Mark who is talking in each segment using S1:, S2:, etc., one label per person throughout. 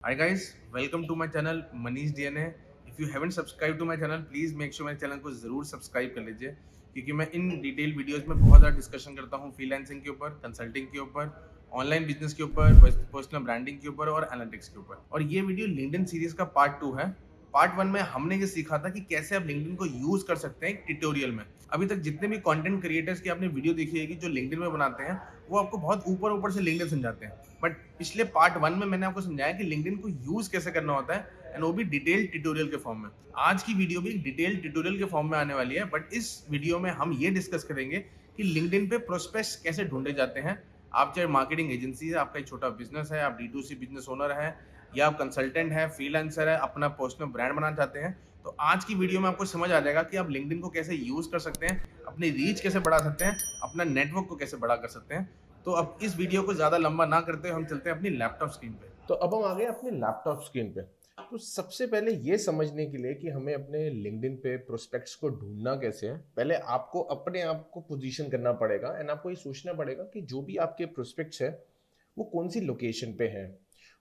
S1: Hi guys, welcome to my channel Manish DNA. If you haven't subscribed to my channel, please make sure मेरे channel को जरूर subscribe कर लीजिए क्योंकि मैं इन डिटेल वीडियोस में बहुत ज़्यादा डिस्कशन करता हूँ फ्रीलांसिंग के ऊपर, कंसल्टिंग के ऊपर, ऑनलाइन बिजनेस के ऊपर, पर्सनल ब्रांडिंग के ऊपर और एनालिटिक्स के ऊपर। और ये वीडियो लिंक्डइन सीरीज का पार्ट 2 है। पार्ट 1 में हमने ये सीखा था कि कैसे आप लिंक्डइन को यूज कर सकते हैं ट्यूटोरियल में। अभी तक जितने भी कंटेंट क्रिएटर्स की आपने वीडियो देखी है कि जो लिंक्डइन में बनाते हैं, वो आपको बहुत ऊपर ऊपर से लिंक्डइन समझाते हैं। बट पिछले पार्ट 1 में मैंने आपको समझाया कि लिंक्डइन को यूज कैसे करना होता है, एंड वो भी डिटेल ट्यूटोरियल के फॉर्म में। आज की वीडियो भी डिटेल ट्यूटोरियल के फॉर्म में आने वाली है, बट इस वीडियो में हम ये डिस्कस करेंगे कि लिंक्डइन पे प्रोस्पेक्ट्स कैसे ढूंढे जाते हैं। आप चाहे मार्केटिंग एजेंसी है, आपका एक छोटा बिजनेस है, आप D2C बिजनेस ओनर है, या आप कंसल्टेंट है, फ्रीलांसर है, अपना पर्सनल ब्रांड बनाना चाहते हैं, तो आज की वीडियो में आपको समझ आ जाएगा कि आप लिंक्डइन को कैसे यूज कर सकते हैं, अपनी रीच कैसे बढ़ा सकते हैं, अपना नेटवर्क को कैसे बड़ा कर सकते हैं। तो अब इस वीडियो को ज़्यादा लंबा ना करते हुए हम चलते हैं अपनी लैपटॉप स्क्रीन पे।
S2: तो अब हम आ गए अपने लैपटॉप स्क्रीन पे। तो सबसे पहले ये समझने के लिए कि हमें अपने लिंक्डइन पे प्रोस्पेक्ट्स को ढूंढना कैसे है, पहले आपको अपने आप को पोजीशन करना पड़ेगा एंड आपको ये सोचना पड़ेगा कि जो भी आपके प्रोस्पेक्ट्स है वो कौन सी लोकेशन पे है,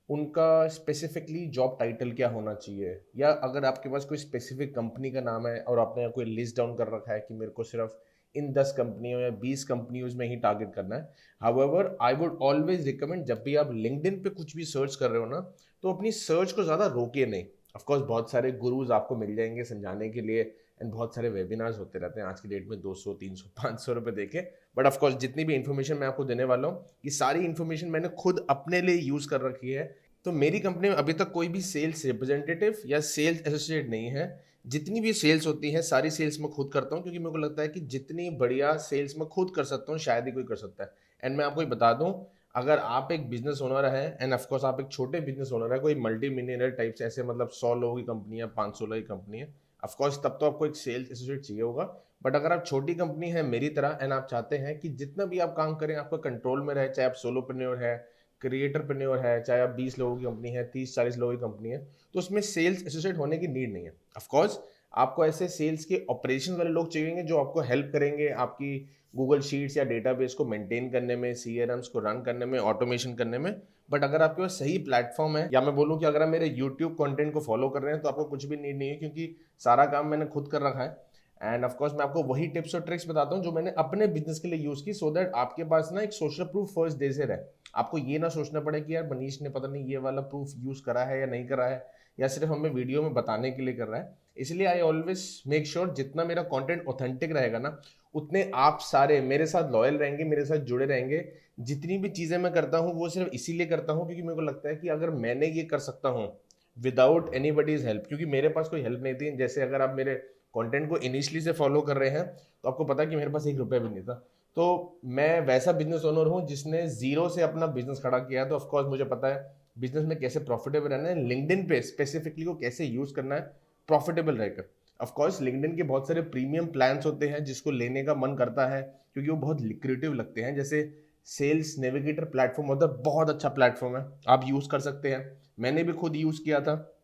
S2: उनका स्पेसिफिकली जॉब टाइटल क्या होना चाहिए, या अगर आपके पास कोई स्पेसिफिक कंपनी का नाम है और आपने कोई लिस्ट डाउन कर रखा है कि मेरे को सिर्फ इन 10 कंपनियों या 20 कंपनियों में ही टारगेट करना है। However I would always recommend, जब भी आप लिंक्डइन पे कुछ भी सर्च कर रहे हो ना, तो अपनी सर्च को ज़्यादा रोकिए नहीं। ऑफकोर्स बहुत सारे गुरुज आपको मिल जाएंगे समझाने के लिए एंड बहुत सारे वेबिनार्स होते रहते हैं आज की डेट में, 200 300 500 रुपये देके। बट ऑफकोर्स जितनी भी इन्फॉर्मेशन मैं आपको देने वाला हूँ, ये सारी इन्फॉर्मेशन मैंने खुद अपने लिए यूज़ कर रखी है। तो मेरी कंपनी में अभी तक कोई भी सेल्स रिप्रेजेंटेटिव या सेल्स एसोसिएट नहीं है। जितनी भी सेल्स होती है सारी सेल्स मैं खुद करता हूँ, क्योंकि मेरे को लगता है कि जितनी बढ़िया सेल्स मैं खुद कर सकता हूँ शायद ही कोई कर सकता है। एंड मैं आपको ये बता दूँ, अगर आप एक बिजनेस ओनर है एंड ऑफकोर्स आप एक छोटे बिजनेस ओनर है, कोई मल्टी मिलियनर टाइप से, ऐसे मतलब 100 लोगों की कंपनी है, 500 लोगों की कंपनी है, ऑफकोर्स तब तो आपको एक सेल्स एसोसिएट चाहिए होगा। बट अगर आप छोटी कंपनी है मेरी तरह एंड आप चाहते हैं कि जितना भी आप काम करें आपका कंट्रोल में रहे, चाहे आप सोलोप्रेन्योर है, क्रिएटरप्रेन्योर है, चाहे आप 20 लोगों की कंपनी है, 30 40 लोगों की कंपनी है, तो उसमें सेल्स एसोसिएट होने की नीड नहीं है। ऑफकोर्स आपको ऐसे सेल्स के ऑपरेशन वाले लोग चाहिए जो आपको हेल्प करेंगे आपकी गूगल शीट्स या डेटाबेस को मेंटेन करने में, सीआरएम्स को रन करने में, ऑटोमेशन करने में। बट अगर आपके पास सही प्लेटफॉर्म है, या मैं बोलूं कि अगर आप मेरे यूट्यूब कंटेंट को फॉलो कर रहे हैं, तो आपको कुछ भी नीड नहीं है, क्योंकि सारा काम मैंने खुद कर रखा है। एंड ऑफकोर्स मैं आपको वही टिप्स और ट्रिक्स बताता हूँ जो मैंने अपने बिजनेस के लिए यूज की, सो दैट आपके पास ना एक सोशल प्रूफ फर्स्ट डे से रहे। आपको ये ना सोचना पड़े कि यार मनीष ने पता नहीं ये वाला प्रूफ यूज करा है या नहीं करा है, या सिर्फ हमें वीडियो में बताने के लिए कर रहा है। इसलिए आई ऑलवेज मेक श्योर जितना मेरा कंटेंट ऑथेंटिक रहेगा ना, उतने आप सारे मेरे साथ लॉयल रहेंगे, मेरे साथ जुड़े रहेंगे। जितनी भी चीजें मैं करता हूँ वो सिर्फ इसीलिए करता हूँ क्योंकि मेरे को लगता है कि अगर मैंने ये कर सकता हूँ विदाउट एनी बडीज हेल्प, क्योंकि मेरे पास कोई हेल्प नहीं थी। जैसे अगर आप मेरे कंटेंट को इनिशियली से फॉलो कर रहे हैं, तो आपको पता है कि मेरे पास 1 रुपया भी नहीं था। तो मैं वैसा बिजनेस ओनर हूँ जिसने जीरो से अपना बिजनेस खड़ा किया। तो ऑफकोर्स मुझे पता है बिजनेस में कैसे प्रॉफिटेबल रहना है, लिंक्डइन पे स्पेसिफिकली को कैसे यूज करना है प्रॉफिटेबल रहकर। ऑफकोर्स लिंक्डइन के बहुत सारे प्रीमियम प्लान्स होते हैं जिसको लेने का मन करता है क्योंकि वो बहुत लिक्रेटिव लगते हैं। जैसे सेल्स नेविगेटर प्लेटफॉर्म होता है, बहुत अच्छा प्लेटफॉर्म है, आप यूज कर सकते हैं। मैंने भी खुद यूज किया था,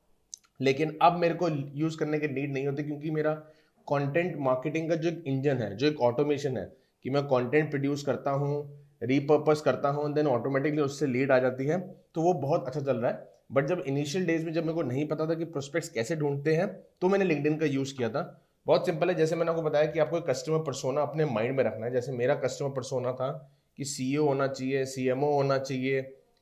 S2: लेकिन अब मेरे को यूज करने की नीड नहीं होती, क्योंकि मेरा कंटेंट मार्केटिंग का जो एक इंजन है, जो एक ऑटोमेशन है, कि मैं कंटेंट प्रोड्यूस करता हूँ, रीपर्पस करता हूँ, देन ऑटोमेटिकली उससे लीड आ जाती है, तो वो बहुत अच्छा चल रहा है। बट जब इनिशियल डेज में जब मेरे को नहीं पता था कि प्रोस्पेक्ट्स कैसे ढूंढते हैं, तो मैंने लिंक्डइन का यूज किया था। बहुत सिंपल है, जैसे मैंने आपको बताया कि आपको कस्टमर पर्सोना अपने माइंड में रखना है। जैसे मेरा कस्टमर पर्सोना था कि सीईओ होना चाहिए, सीएमओ होना चाहिए,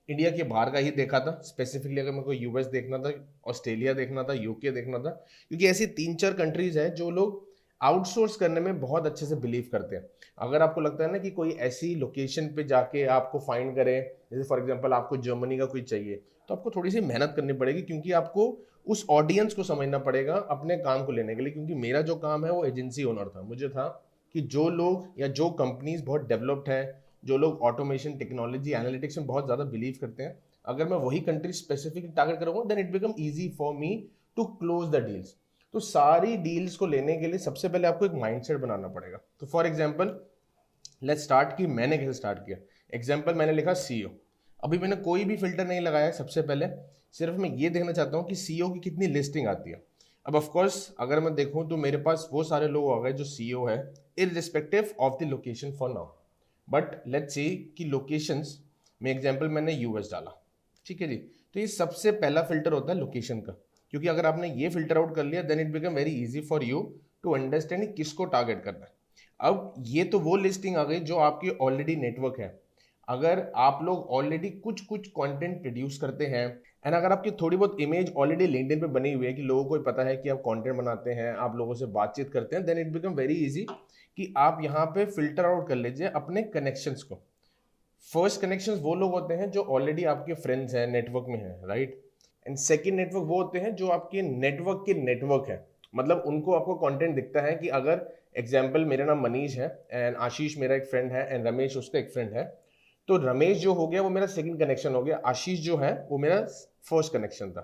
S2: इंडिया के बाहर का ही देखा था स्पेसिफिकली। अगर मेरे को यूएस देखना था, ऑस्ट्रेलिया देखना था, यूके देखना था, क्योंकि ऐसी 3 4 कंट्रीज है जो लोग आउटसोर्स करने में बहुत अच्छे से बिलीव करते हैं। अगर आपको लगता है ना कि कोई ऐसी लोकेशन पे जाके आपको फाइंड करें, जैसे फॉर एग्जांपल आपको जर्मनी का कोई चाहिए, तो आपको थोड़ी सी मेहनत करनी पड़ेगी, क्योंकि आपको उस ऑडियंस को समझना पड़ेगा अपने काम को लेने के लिए। क्योंकि मेरा जो काम है वो एजेंसी ओनर था, मुझे था कि जो लोग या जो कंपनीज बहुत डेवलप्ड है, जो लोग ऑटोमेशन टेक्नोलॉजी एनालिटिक्स में बहुत ज़्यादा बिलीव करते हैं, अगर मैं वही कंट्री स्पेसिफिक टारगेट करूँगा, then it become easy for me to close the deals. तो सारी डील्स को लेने के लिए सबसे पहले आपको एक माइंडसेट बनाना पड़ेगा। तो फॉर एग्जांपल लेट्स स्टार्ट कि मैंने कैसे स्टार्ट किया। एग्जांपल मैंने लिखा सीईओ। अभी मैंने कोई भी फिल्टर नहीं लगाया है, सबसे पहले सिर्फ मैं ये देखना चाहता हूँ कि सीईओ की कितनी लिस्टिंग आती है। अब ऑफ कोर्स अगर मैं देखूँ तो मेरे पास वो सारे लोग आ गए जो सीईओ है, irrespective of the location for now. But let's see कि लोकेशंस में एग्जांपल मैंने यूएस डाला, ठीक है जी। तो ये सबसे पहला फिल्टर होता है लोकेशन का, क्योंकि अगर आपने ये फिल्टर आउट कर लिया then it become very easy for you to understand किसको टारगेट करना है। अब ये तो वो लिस्टिंग आ गई जो आपकी ऑलरेडी नेटवर्क है। अगर आप लोग ऑलरेडी कुछ कुछ कंटेंट प्रोड्यूस करते हैं एंड अगर आपकी थोड़ी बहुत इमेज ऑलरेडी लिंक्डइन पे बनी हुई है कि लोगों को पता है कि आप कंटेंट बनाते हैं, आप लोगों से बातचीत करते हैं, then it become very easy कि आप यहाँ पे फिल्टर आउट कर लीजिए अपने कनेक्शंस को। फर्स्ट कनेक्शंस वो लोग होते हैं जो ऑलरेडी आपके फ्रेंड्स हैं, नेटवर्क में हैं, राइट। एंड सेकंड नेटवर्क वो होते हैं जो आपके नेटवर्क के नेटवर्क है, मतलब उनको आपको कंटेंट दिखता है कि अगर एग्जांपल मेरा नाम मनीष है एंड आशीष मेरा एक फ्रेंड है एंड रमेश उसका एक फ्रेंड है, तो रमेश जो हो गया वो मेरा सेकंड कनेक्शन हो गया, आशीष जो है वो मेरा फर्स्ट कनेक्शन था।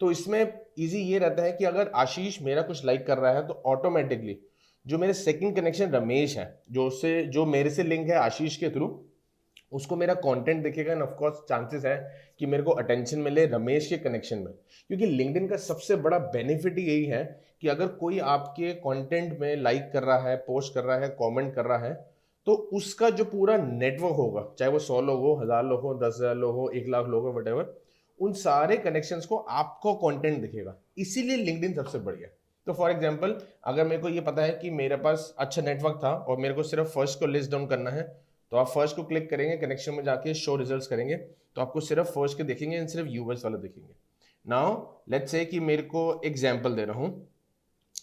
S2: तो इसमें इजी ये रहता है कि अगर आशीष मेरा कुछ लाइक कर रहा है तो ऑटोमेटिकली जो मेरे सेकंड कनेक्शन रमेश है जो मेरे से लिंक है आशीष के थ्रू, उसको मेरा कंटेंट दिखेगा एंड ऑफ कोर्स चांसेस है कि मेरे को अटेंशन मिले रमेश के कनेक्शन में। क्योंकि लिंक्डइन का सबसे बड़ा बेनिफिट यही है कि अगर कोई आपके कंटेंट में लाइक कर रहा है, पोस्ट कर रहा है, कमेंट कर रहा है, तो उसका जो पूरा नेटवर्क होगा, चाहे वो 100 लोग हो, 1000 लोग हो, 10,000 लोग हो, 1 लाख लोग हो, वटेवर, उन सारे कनेक्शंस को आपको कंटेंट दिखेगा। इसीलिए लिंक्डइन सबसे बढ़िया है। तो फॉर एग्जांपल अगर मेरे को ये पता है कि मेरे पास अच्छा नेटवर्क था और मेरे को सिर्फ फर्स्ट को लिस्ट डाउन करना है, तो आप फर्स्ट को क्लिक करेंगे, कनेक्शन में जाके शो रिजल्ट्स करेंगे, तो आपको सिर्फ फर्स्ट के दिखेंगे एंड सिर्फ यूवर्स वाले दिखेंगे। नाउ लेट्स से कि मेरे को एग्जांपल दे रहा हूँ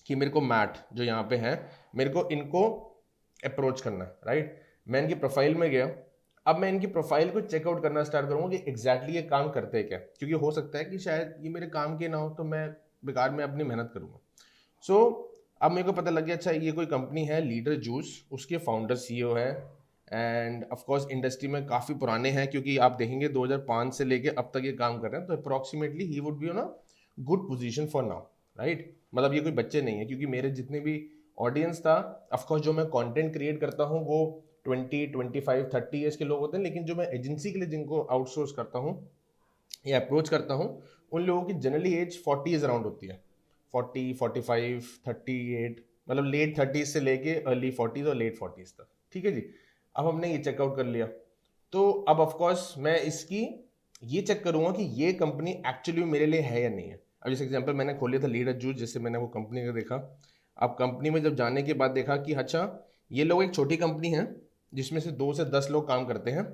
S2: कि मेरे को मैट जो यहाँ पे है, मेरे को इनको अप्रोच करना है, राइट। मैं इनकी प्रोफाइल में गया, अब मैं इनकी प्रोफाइल को चेकआउट करना स्टार्ट करूँगा कि एग्जैक्टली ये काम करते हैं क्या, क्योंकि हो सकता है कि शायद ये मेरे काम के ना हो तो मैं बेकार में अपनी मेहनत करूँगा। सो अब मेरे को पता लग गया अच्छा ये कोई कंपनी है लीडर जूस, उसके फाउंडर सीईओ है एंड ऑफ कोर्स इंडस्ट्री में काफ़ी पुराने हैं, क्योंकि आप देखेंगे 2005 से लेके अब तक ये काम कर रहे हैं, तो approximately he would be on a good position for now, right. मतलब ये कोई बच्चे नहीं है, क्योंकि मेरे जितने भी ऑडियंस था, ऑफ कोर्स जो मैं कंटेंट क्रिएट करता हूँ वो 20, 25, 30 ईयर्स के लोग होते हैं, लेकिन जो मैं एजेंसी के लिए जिनको आउटसोर्स करता हूँ या अप्रोच करता हूँ, उन लोगों की जनरली एज 40 अराउंड होती है, 40, 45, 38, मतलब लेट 30s से लेके अर्ली 40s और लेट 40s तक, ठीक है जी। अब हमने ये चेकआउट कर लिया, तो अब ऑफ कोर्स मैं इसकी ये चेक करूंगा कि ये कंपनी एक्चुअली मेरे लिए है या नहीं है। अब जैसे एग्जांपल मैंने खोल लिया था लीडर जूस, जिससे मैंने वो कंपनी का देखा। अब कंपनी में जब जाने के बाद देखा कि अच्छा ये लोग एक छोटी कंपनी है जिसमें से 2 से 10 लोग काम करते हैं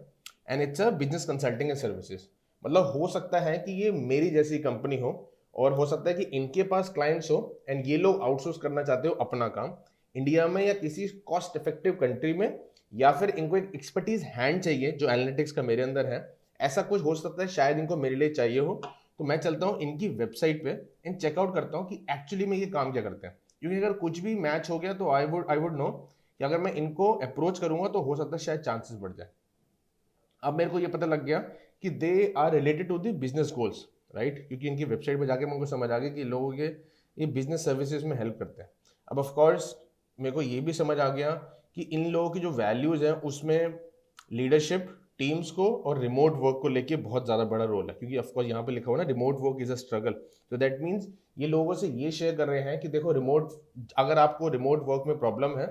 S2: and it's a business consulting and services, मतलब हो सकता है कि ये मेरी जैसी कंपनी हो और हो सकता है कि इनके पास क्लाइंट्स हो एंड ये लोग आउटसोर्स करना चाहते हो अपना काम इंडिया में या किसी कॉस्ट इफेक्टिव कंट्री में, या फिर इनको एक एक्सपर्टीज हैंड चाहिए जो एनालिटिक्स का मेरे अंदर है, ऐसा कुछ हो सकता है शायद इनको मेरे लिए चाहिए हो। तो मैं चलता हूँ इनकी वेबसाइट पे एंड चेकआउट करता हूँ कि एक्चुअली में ये काम क्या करते हैं, क्योंकि अगर कुछ भी मैच हो गया तो आई वुड नो कि अगर मैं इनको अप्रोच करूंगा तो हो सकता है शायद चांसेस बढ़ जाए। अब मेरे को ये पता लग गया कि they are related to the business goals, right, क्योंकि इनकी वेबसाइट पर जाके मेरे को समझ आ गया कि लोगों के ये बिजनेस सर्विसेज में हेल्प करते हैं। अब ऑफ कोर्स मेरे को ये भी समझ आ गया कि इन लोगों की जो वैल्यूज़ हैं उसमें लीडरशिप, टीम्स को और रिमोट वर्क को लेके बहुत ज़्यादा बड़ा रोल है, क्योंकि ऑफ कोर्स यहाँ पे लिखा हुआ ना remote work is a struggle, तो दैट मीन्स ये लोगों से ये शेयर कर रहे हैं कि देखो अगर आपको रिमोट वर्क में प्रॉब्लम है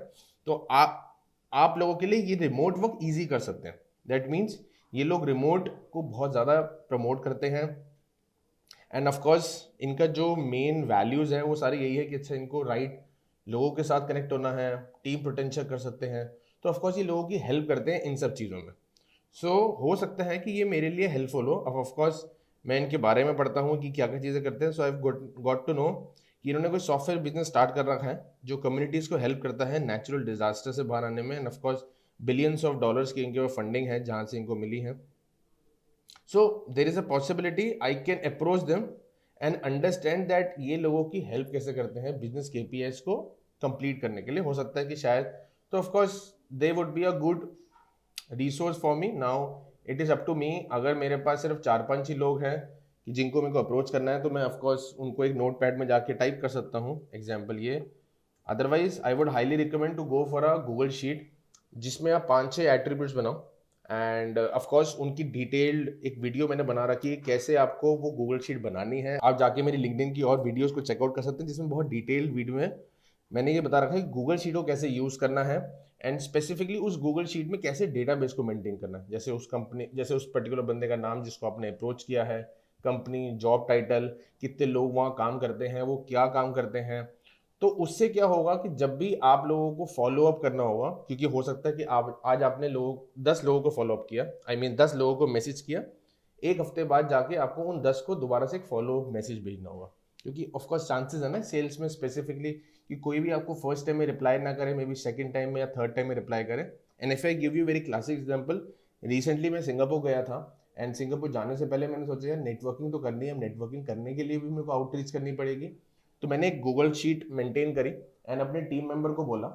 S2: तो आप लोगों के लिए ये रिमोट वर्क ईजी कर सकते हैं। दैट मीन्स ये लोग रिमोट को बहुत ज़्यादा प्रमोट करते हैं एंड ऑफ कोर्स इनका जो मेन वैल्यूज़ है वो सारी यही है कि अच्छा इनको राइट लोगों के साथ कनेक्ट होना है, टीम पोटेंशियल कर सकते हैं, तो ऑफकोर्स ये लोगों की हेल्प करते हैं इन सब चीज़ों में। सो हो सकता है कि ये मेरे लिए हेल्पफुल हो। अब ऑफकोर्स मैं इनके बारे में पढ़ता हूँ कि क्या क्या चीज़ें करते हैं, सो आई गॉट टू नो कि इन्होंने कोई सॉफ्टवेयर बिजनेस स्टार्ट कर रखा है जो कम्युनिटीज़ को हेल्प करता है नेचुरल डिजास्टर से बाहर आने में, and of course billions of dollars की इनके फंडिंग है जहाँ से इनको मिली है। So there is a possibility I can approach them and understand that ये लोगों की हेल्प कैसे करते हैं बिजनेस KPIs को कंप्लीट करने के लिए। हो सकता है कि शायद, तो of course they would be a good resource for me. Now it is up to me, अगर मेरे पास सिर्फ 4-5 ही लोग हैं कि जिनको मेरे को अप्रोच करना है तो मैं ऑफ कोर्स उनको एक नोट पैड में जाके टाइप कर सकता हूँ एग्जाम्पल ये। Otherwise I would highly recommend to go for a Google sheet जिसमें आप 5-6 एट्रीब्यूट्स बनाओ एंड ऑफ कोर्स उनकी डिटेल्ड एक वीडियो मैंने बना रखी है कैसे आपको वो गूगल शीट बनानी है। आप जाके मेरी लिंक्डइन की और वीडियोस को चेकआउट कर सकते हैं जिसमें बहुत डिटेल्ड वीडियो है। मैंने ये बता रखा है कि गूगल शीट को कैसे यूज़ करना है एंड स्पेसिफिकली उस गूगल शीट में कैसे डेटाबेस को मेंटेन करना है, जैसे उस पर्टिकुलर बंदे का नाम जिसको आपने अप्रोच किया है, कंपनी, जॉब टाइटल, कितने लोग वहाँ काम करते हैं, वो क्या काम करते हैं। तो उससे क्या होगा कि जब भी आप लोगों को फॉलो अप करना होगा, क्योंकि हो सकता है कि आप आज आपने 10 लोगों को फॉलो अप किया, आई मीन 10 लोगों को मैसेज किया, एक हफ्ते बाद जाके आपको उन 10 को दोबारा से एक फॉलो अप मैसेज भेजना होगा, क्योंकि ऑफकोर्स चांसेस है ना सेल्स में स्पेसिफिकली कि कोई भी आपको फर्स्ट टाइम में रिप्लाई ना करे, मे बी सेकंड टाइम में या थर्ड टाइम में रिप्लाई करे। And if I give you very classic example, recently मैं सिंगापुर गया था, एंड सिंगापुर जाने से पहले मैंने सोचा यार नेटवर्किंग तो करनी है, नेटवर्किंग करने के लिए भी मेरे को आउटरीच करनी पड़ेगी। तो मैंने एक गूगल शीट मेंटेन करी एंड अपने टीम मेंबर को बोला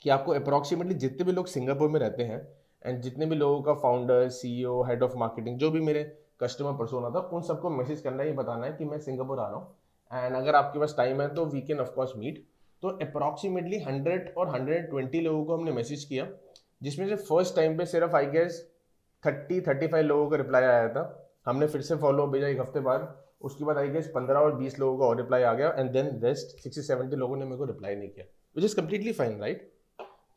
S2: कि आपको अप्रॉक्सीमेटली जितने भी लोग सिंगापुर में रहते हैं एंड जितने भी लोगों का founder, CEO, head of marketing, जो भी मेरे कस्टमर पर्सोना था, उन सबको मैसेज करना, ये बताना है कि मैं सिंगापुर आ रहा हूँ एंड अगर आपके पास टाइम है तो वी कैन ऑफकोर्स मीट। तो अप्रॉक्सीमेटली 100 और 120 लोगों को हमने मैसेज किया, जिसमें से फर्स्ट टाइम पे सिर्फ आई गेस 30-35 लोगों का रिप्लाई आया था। हमने फिर से फॉलो भेजा एक हफ्ते बाद, उसके बाद आई गेस 15 और 20 लोगों का और रिप्लाई आ गया, एंड देन रेस्ट 60-70 लोगों ने मेरे को रिप्लाई नहीं किया, which is completely fine, right.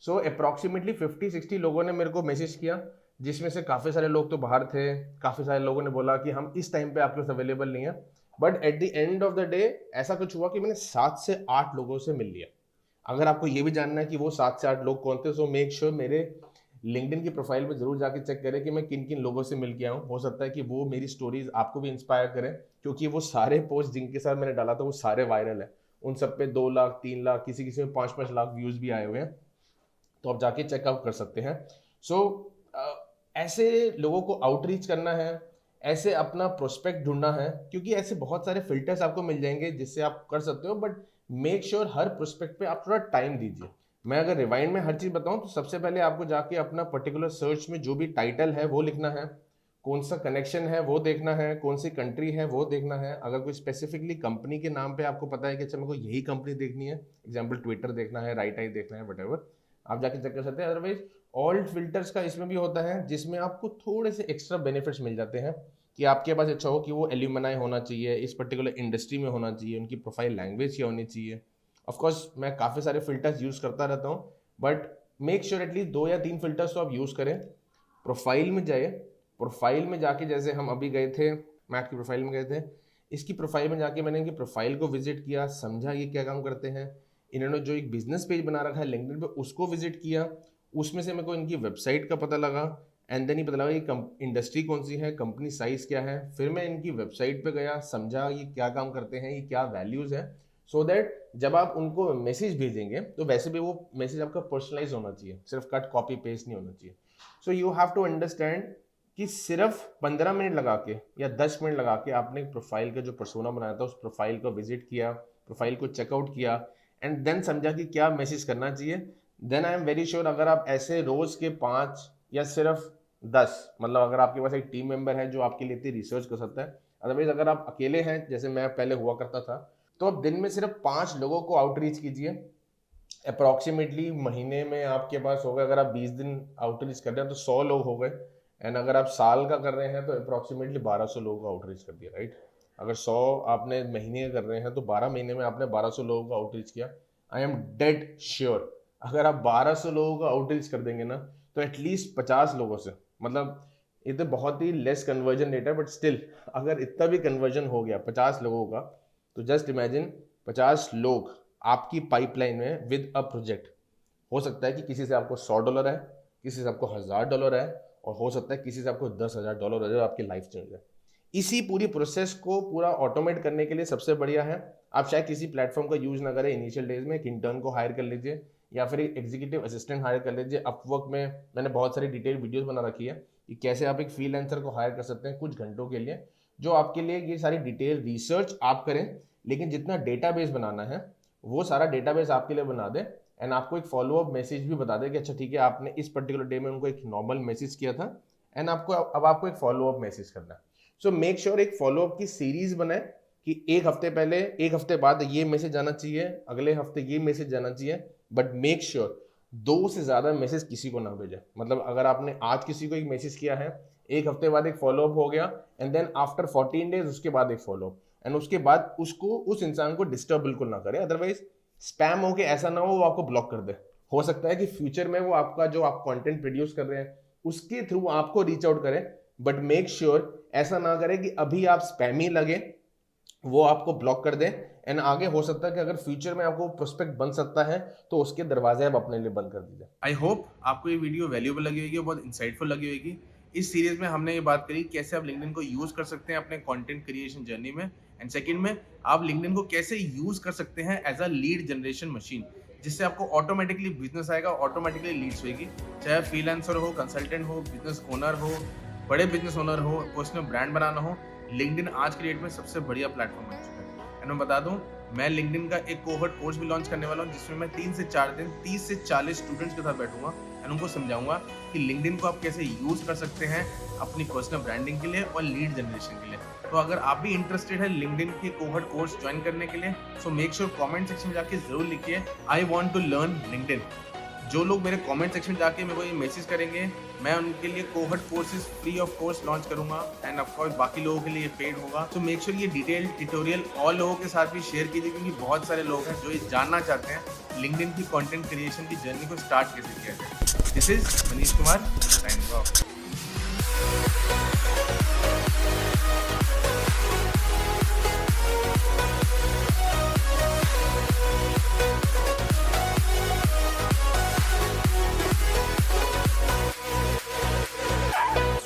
S2: So approximately 50-60 लोगों ने मेरे को मैसेज किया, जिसमें से काफ़ी सारे लोग तो बाहर थे, काफ़ी सारे लोगों ने बोला कि हम इस टाइम पे आपके पास अवेलेबल नहीं है। But at the end of the day ऐसा कुछ हुआ कि मैंने 7 से 8 लोगों से मिल लिया। अगर आपको ये भी जानना है कि वो 7 से 8 लोग कौन थे, सो मेक श्योर मेरे लिंक्डइन की प्रोफाइल में जरूर जाके चेक करें कि मैं किन किन लोगों से मिल के आया हूँ। हो सकता है कि वो मेरी स्टोरीज आपको भी इंस्पायर करें, क्योंकि वो सारे पोस्ट जिनके साथ मैंने डाला था वो सारे वायरल है। उन सब पे 2 लाख, 3 लाख, किसी किसी में 5-5 लाख व्यूज भी आए हुए हैं, तो आप जाके चेकआउट कर सकते हैं। सो ऐसे लोगों को आउटरीच करना है, ऐसे अपना प्रोस्पेक्ट ढूंढना है, क्योंकि ऐसे बहुत सारे फिल्टर्स आपको मिल जाएंगे जिससे आप कर सकते हो, but make sure her prospect पे आप थोड़ा टाइम दीजिए। मैं अगर रिवाइंड में हर चीज बताऊं तो सबसे पहले आपको जाके अपना पर्टिकुलर सर्च में जो भी टाइटल है वो लिखना है, कौन सा कनेक्शन है वो देखना है, कौन सी कंट्री है वो देखना है। अगर कोई स्पेसिफिकली कंपनी के नाम पे आपको पता है कि अच्छा मेरे को यही कंपनी देखनी है, एग्जाम्पल ट्विटर देखना है, राइट आई देखना है, वट आप जाके चेक कर सकते हैं। अदरवाइज ऑल्ट फिल्टर्स का इसमें भी होता है, जिसमें आपको थोड़े से एक्स्ट्रा बेनिफिट्स मिल जाते हैं कि आपके पास अच्छा हो कि वो एल्यूमनाई होना चाहिए, इस पर्टिकुलर इंडस्ट्री में होना चाहिए, उनकी प्रोफाइल लैंग्वेज क्या होनी चाहिए। ऑफकोर्स मैं काफ़ी सारे फिल्टर्स यूज़ करता रहता हूँ, बट मेक श्योर एटलीस्ट 2 या 3 फिल्टर्स तो आप यूज़ करें। प्रोफाइल में जाइए, प्रोफाइल में जाके जैसे हम अभी गए थे, मैक की प्रोफाइल में गए थे, इसकी प्रोफाइल में जाके मैंने इनकी प्रोफाइल को विजिट किया, समझा ये क्या काम करते हैं। इन्होंने जो एक बिजनेस पेज बना रखा है लिंक्डइन पे, उसको विजिट किया, उसमें से मेरे को इनकी वेबसाइट का पता लगा, एंड देन ही पता लगा ये इंडस्ट्री कौन सी है, कंपनी साइज क्या है। फिर मैं इनकी वेबसाइट पे गया, समझा ये क्या काम करते हैं, ये क्या वैल्यूज़ है, सो दैट जब आप उनको मैसेज भेजेंगे तो वैसे भी वो मैसेज आपका पर्सनलाइज होना चाहिए, सिर्फ कट कॉपी पेस्ट नहीं होना चाहिए। So you have to understand कि सिर्फ 15 मिनट लगा के या 10 मिनट लगा के आपने एक प्रोफाइल का जो पर्सोना बनाया था, उस प्रोफाइल को विजिट किया, प्रोफाइल को चेकआउट किया, एंड देन समझा कि क्या मैसेज करना चाहिए। Then I am very sure अगर आप ऐसे रोज के 5 या सिर्फ 10, मतलब अगर आपके पास एक टीम मेंबर है जो आपके लिए इतनी रिसर्च कर सकता है, अदरवाइज अगर आप अकेले हैं जैसे मैं पहले हुआ करता था, तो आप दिन में सिर्फ 5 लोगों को आउटरीच कीजिए। अप्रॉक्सीमेटली महीने में आपके पास हो गए, अगर आप 20 दिन आउटरीच कर रहे हैं तो 100 लोग हो गए, एंड अगर आप साल का कर रहे हैं तो अप्रॉक्सीमेटली 1200 लोगों को आउटरीच कर दिया, राइट। अगर 100 आपने महीने का कर रहे हैं तो 12 महीने में आपने 1200 लोगों को आउटरीच किया। आई एम डेड श्योर अगर आप 1200 लोगों को आउटरीच कर देंगे ना, तो एटलीस्ट 50 लोगों से, मतलब ये तो बहुत ही लेस कन्वर्जन रेट है, बट स्टिल अगर इतना भी कन्वर्जन हो गया 50 लोगों का, तो जस्ट इमेजिन 50 लोग आपकी पाइपलाइन में विद अ प्रोजेक्ट। हो सकता है कि किसी से आपको $100 है, किसी से आपको $1000 है, और हो सकता है किसी से आपको $10,000 है, जो आपकी लाइफ चेंज है। इसी पूरी प्रोसेस को पूरा ऑटोमेट करने के लिए सबसे बढ़िया है आप शायद किसी प्लेटफॉर्म का यूज ना करें इनिशियल डेज में, एक इंटर्न को हायर कर लीजिए या फिर एक एग्जीक्यूटिव असिस्टेंट हायर कर लीजिए। अपवर्क में मैंने बहुत सारी डिटेल वीडियोस बना रखी है कि कैसे आप एक फ्रीलांसर को हायर कर सकते हैं कुछ घंटों के लिए, जो आपके लिए ये सारी डिटेल रिसर्च आप करें, लेकिन जितना डेटाबेस बनाना है वो सारा डेटाबेस आपके लिए बना दे, एंड आपको एक फॉलोअप मैसेज भी बता दे कि अच्छा ठीक है आपने इस पर्टिकुलर डे में उनको एक नॉर्मल मैसेज किया था, एंड अब आपको एक फॉलोअप मैसेज करना है। सो मेक श्योर एक फॉलोअप की सीरीज बनाए कि एक हफ्ते पहले, एक हफ्ते बाद ये मैसेज जाना चाहिए, अगले हफ्ते ये मैसेज जाना चाहिए, बट मेक श्योर 2 से ज्यादा मैसेज किसी को ना भेजे। मतलब अगर आपने आज किसी को एक मैसेज किया है, एक हफ्ते बाद एक फॉलोअप हो गया, एंड देन आफ्टर 14 डेज उसके बाद एक फॉलोअप, एंड उसके बाद उसको उस इंसान को डिस्टर्ब बिल्कुल ना करे, अदरवाइज स्पैम हो के ऐसा ना हो वो आपको ब्लॉक कर दे। हो सकता है कि फ्यूचर में वो आपका जो आप कंटेंट प्रोड्यूस कर रहे हैं उसके थ्रू आपको रीच आउट करें, बट मेक श्योर ऐसा ना करें कि अभी आप स्पैमी लगे, वो आपको ब्लॉक कर दे, एंड आगे हो सकता है कि अगर फ्यूचर में आपको प्रोस्पेक्ट बन सकता है तो उसके दरवाजे आप अपने लिए बंद कर दीजिए।
S1: आई होप आपको ये वीडियो वैल्यूएबल लगी होगी, बहुत इंसाइटफुल लगी होगी। इस सीरीज में हमने ये बात करी कैसे आप लिंक्डइन को यूज कर सकते हैं अपने कंटेंट क्रिएशन जर्नी में, एंड सेकंड में आप लिंक्डइन को कैसे यूज कर सकते हैं as a lead generation machine, जिससे आपको ऑटोमेटिकली बिजनेस आएगा, ऑटोमेटिकली लीड्स होगी। चाहे फ्रीलांसर हो, कंसल्टेंट हो, बिजनेस ओनर हो, बड़े बिजनेस ओनर हो, पर्सनल ब्रांड बनाना हो, लिंक्डइन आज की डेट में सबसे बढ़िया प्लेटफॉर्म बन चुका है। एंड मैं बता दूं, मैं लिंक्डइन का एक कोहर्ट कोर्स भी लॉन्च करने वाला हूं, जिसमें मैं 3 से 4 दिन 30 से 40 स्टूडेंट्स के साथ बैठूंगा एंड उनको समझाऊंगा कि लिंक्डइन को आप कैसे यूज कर सकते हैं अपनी पर्सनल ब्रांडिंग के लिए और लीड जनरेशन के लिए। तो अगर आप भी इंटरेस्टेड है लिंक्डइन के कोहर्ट कोर्स ज्वाइन करने के लिए, so make sure comment section में जाके जरूर लिखिए I want to learn LinkedIn. जो लोग मेरे कमेंट सेक्शन में जाके मेरे को ये मैसेज करेंगे, मैं उनके लिए cohort courses free of course launch करूंगा, एंड ऑफ कोर्स बाकी लोगों के लिए पेड होगा। तो मेक श्योर ये डिटेल ट्यूटोरियल और लोगों के साथ भी शेयर कीजिए, क्योंकि बहुत सारे लोग हैं जो ये जानना चाहते हैं लिंक्डइन की कंटेंट क्रिएशन की जर्नी को स्टार्ट कैसे किया जाए। This is Manish Kumar signing off.